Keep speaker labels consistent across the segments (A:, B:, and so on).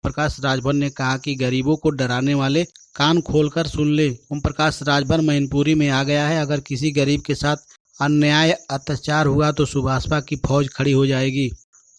A: प्रकाश राजभर ने कहा कि गरीबों को डराने वाले कान खोलकर सुन ले। ओम प्रकाश राजभर मैनपुरी में आ गया है। अगर किसी गरीब के साथ अन्याय अत्याचार हुआ तो सुभाषपा की फौज खड़ी हो जाएगी।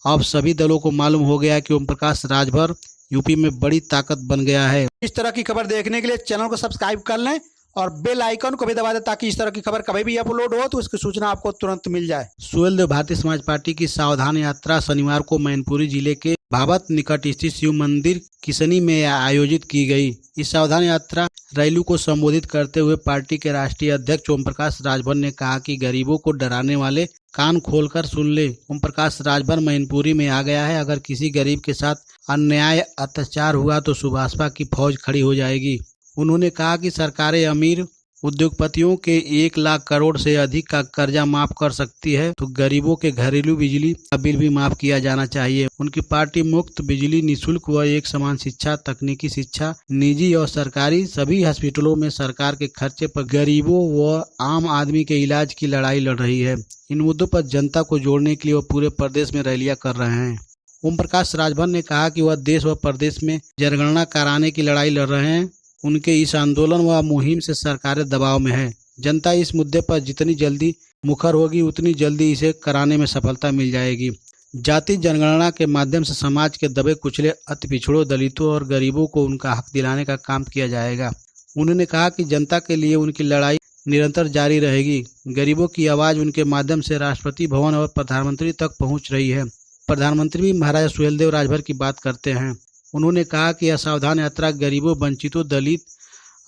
A: अब सभी दलों को मालूम हो गया कि ओम प्रकाश राजभर यूपी में बड़ी ताकत बन गया है। इस तरह की खबर देखने के लिए चैनल को सब्सक्राइब कर लें और बेल आइकन को भी दबा दें ताकि इस तरह की खबर कभी भी अपलोड हो तो उसकी सूचना आपको तुरंत मिल जाए। सुहेलदेव भारतीय समाज पार्टी की सावधान यात्रा शनिवार को मैनपुरी जिले के भाभत निकट स्थित शिव मंदिर किसनी में आयोजित की गई। इस सावधान यात्रा रैली को संबोधित करते हुए पार्टी के राष्ट्रीय अध्यक्ष ओम प्रकाश राजभर ने कहा कि गरीबों को डराने वाले कान खोलकर सुन ले। ओम प्रकाश राजभर मैनपुरी में आ गया है। अगर किसी गरीब के साथ अन्याय अत्याचार हुआ तो सुभाषपा की फौज खड़ी हो जाएगी। उन्होंने कहा कि सरकारें अमीर उद्योगपतियों के 1 लाख करोड़ से अधिक का कर्जा माफ कर सकती है तो गरीबों के घरेलू बिजली का बिल भी माफ किया जाना चाहिए। उनकी पार्टी मुफ्त बिजली, निःशुल्क व एक समान शिक्षा, तकनीकी शिक्षा, निजी और सरकारी सभी हॉस्पिटलों में सरकार के खर्चे पर गरीबों व आम आदमी के इलाज की लड़ाई लड़ रही है। इन मुद्दों पर जनता को जोड़ने के लिए वो पूरे प्रदेश में रैलियां कर रहे हैं। ओम प्रकाश राजभर ने कहा कि वह देश व प्रदेश में जनगणना कराने की लड़ाई लड़ रहे हैं। उनके इस आंदोलन व मुहिम से सरकारें दबाव में है। जनता इस मुद्दे पर जितनी जल्दी मुखर होगी उतनी जल्दी इसे कराने में सफलता मिल जाएगी। जाति जनगणना के माध्यम से समाज के दबे कुचले अति पिछड़ों, दलितों और गरीबों को उनका हक दिलाने का काम किया जाएगा। उन्होंने कहा कि जनता के लिए उनकी लड़ाई निरंतर जारी रहेगी। गरीबों की आवाज उनके माध्यम से राष्ट्रपति भवन और प्रधानमंत्री तक पहुँच रही है। प्रधानमंत्री भी महाराजा सुहेलदेव राजभर की बात करते हैं। उन्होंने कहा कि यह सावधान यात्रा गरीबों, वंचितों, दलित,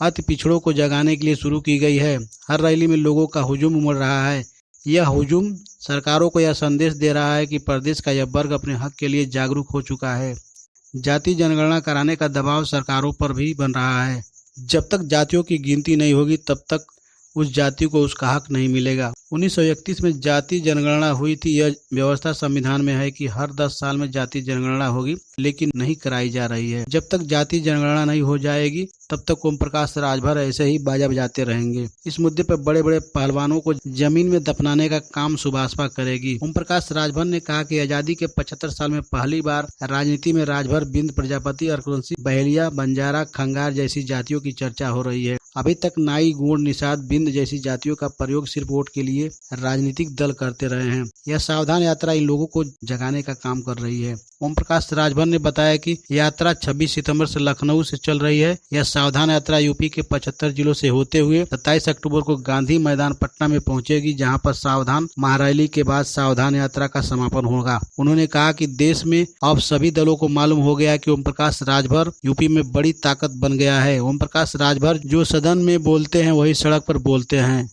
A: अति पिछड़ों को जगाने के लिए शुरू की गई है। हर रैली में लोगों का हुजूम उमड़ रहा है। यह हुजूम सरकारों को यह संदेश दे रहा है कि प्रदेश का यह वर्ग अपने हक के लिए जागरूक हो चुका है। जाति जनगणना कराने का दबाव सरकारों पर भी बन रहा है। जब तक जातियों की गिनती नहीं होगी तब तक उस जाति को उसका हक नहीं मिलेगा। 1931 में जाति जनगणना हुई थी। यह व्यवस्था संविधान में है कि हर 10 साल में जाति जनगणना होगी, लेकिन नहीं कराई जा रही है। जब तक जाति जनगणना नहीं हो जाएगी तब तक ओम प्रकाश राजभर ऐसे ही बाजा बजाते रहेंगे। इस मुद्दे पर बड़े बड़े पहलवानों को जमीन में दफनाने का काम सुभाषपा करेगी। ओम प्रकाश राजभर ने कहा कि आजादी के 75 साल में पहली बार राजनीति में राजभर, बिंद प्रजापति, अरकुलसी, बहेलिया, बंजारा, खंगार जैसी जातियों की चर्चा हो रही है। अभी तक नाई, गोंड, निषाद, बिंद जैसी जातियों का प्रयोग सिर्फ वोट के लिए राजनीतिक दल करते रहे हैं। यह सावधान यात्रा इन लोगों को जगाने का काम कर रही है। ओम प्रकाश राजभर ने बताया कि यात्रा 26 सितंबर से लखनऊ से चल रही है। यह सावधान यात्रा यूपी के 75 जिलों से होते हुए 27 अक्टूबर को गांधी मैदान पटना में पहुंचेगी, जहां पर सावधान महारैली के बाद सावधान यात्रा का समापन होगा। उन्होंने कहा कि देश में अब सभी दलों को मालूम हो गया कि ओम प्रकाश राजभर यूपी में बड़ी ताकत बन गया है। ओम प्रकाश राजभर जो सदन में बोलते हैं वही सड़क पर बोलते हैं।